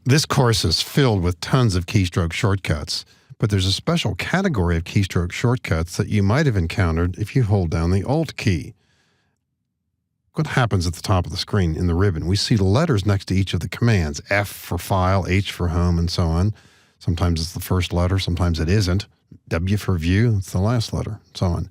This course is filled with tons of keystroke shortcuts, but there's a special category of keystroke shortcuts that you might have encountered if you hold down the Alt key. What happens at the top of the screen in the ribbon? We see letters next to each of the commands, F for file, H for home, and so on. Sometimes it's the first letter, sometimes it isn't. W for view, it's the last letter, so on.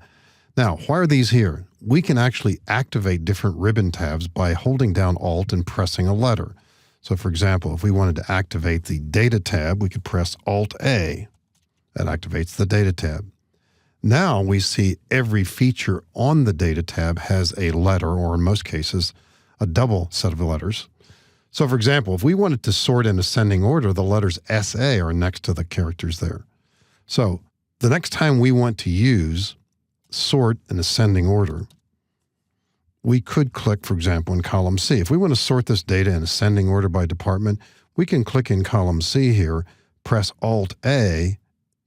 Now, why are these here? We can actually activate different ribbon tabs by holding down Alt and pressing a letter. So for example, if we wanted to activate the Data tab, we could press Alt-A. That activates the Data tab. Now we see every feature on the Data tab has a letter, or in most cases, a double set of letters. So for example, if we wanted to sort in ascending order, the letters SA are next to the characters there. So the next time we want to use sort in ascending order, we could click, for example, in column C. If we want to sort this data in ascending order by department, we can click in column C here, press Alt-A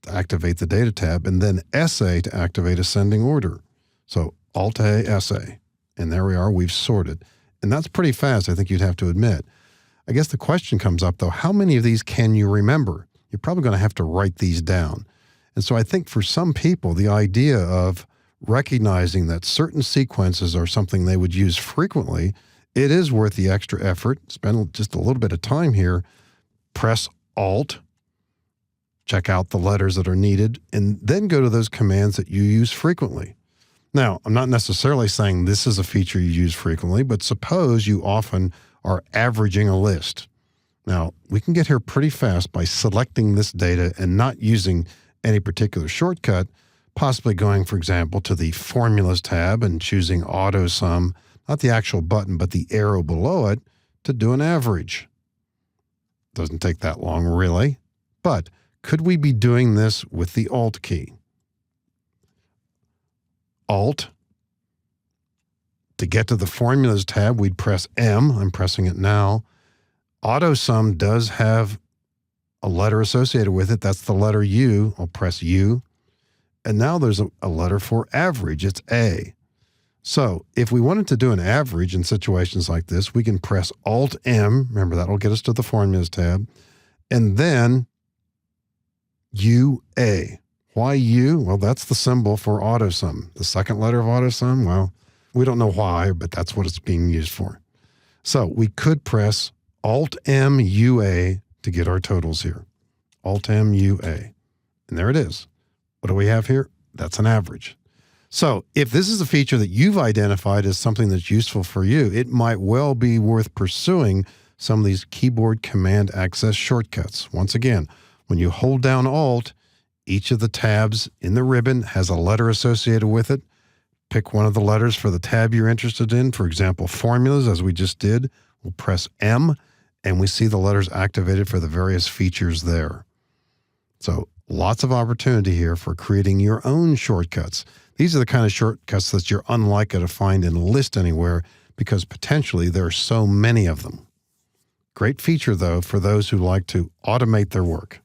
to activate the Data tab, and then SA to activate ascending order. So Alt-A, SA. And there we are, we've sorted. And that's pretty fast, I think you'd have to admit. I guess the question comes up, though, how many of these can you remember? You're probably going to have to write these down. And so I think for some people, the idea of recognizing that certain sequences are something they would use frequently, it is worth the extra effort. Spend just a little bit of time here. Press Alt, check out the letters that are needed, and then go to those commands that you use frequently. Now, I'm not necessarily saying this is a feature you use frequently, but suppose you often are averaging a list. Now, we can get here pretty fast by selecting this data and not using any particular shortcut, possibly going, for example, to the Formulas tab and choosing AutoSum, not the actual button, but the arrow below it, to do an average. Doesn't take that long, really. But could we be doing this with the Alt key? Alt. To get to the Formulas tab, we'd press M. I'm pressing it now. AutoSum does have a letter associated with it. That's the letter U. I'll press U. And now there's a letter for average. It's A. So if we wanted to do an average in situations like this, we can press Alt-M. Remember, that'll get us to the Formulas tab. And then UA. Why U? Well, that's the symbol for AutoSum. The second letter of AutoSum, well, we don't know why, but that's what it's being used for. So we could press Alt-M UA to get our totals here. Alt-M UA. And there it is. What do we have here? That's an average. So if this is a feature that you've identified as something that's useful for you, it might well be worth pursuing some of these keyboard command access shortcuts. Once again, when you hold down Alt, each of the tabs in the ribbon has a letter associated with it. Pick one of the letters for the tab you're interested in. For example, Formulas, as we just did. We'll press M, and we see the letters activated for the various features there. So lots of opportunity here for creating your own shortcuts. These are the kind of shortcuts that you're unlikely to find in a list anywhere because potentially there are so many of them. Great feature, though, for those who like to automate their work.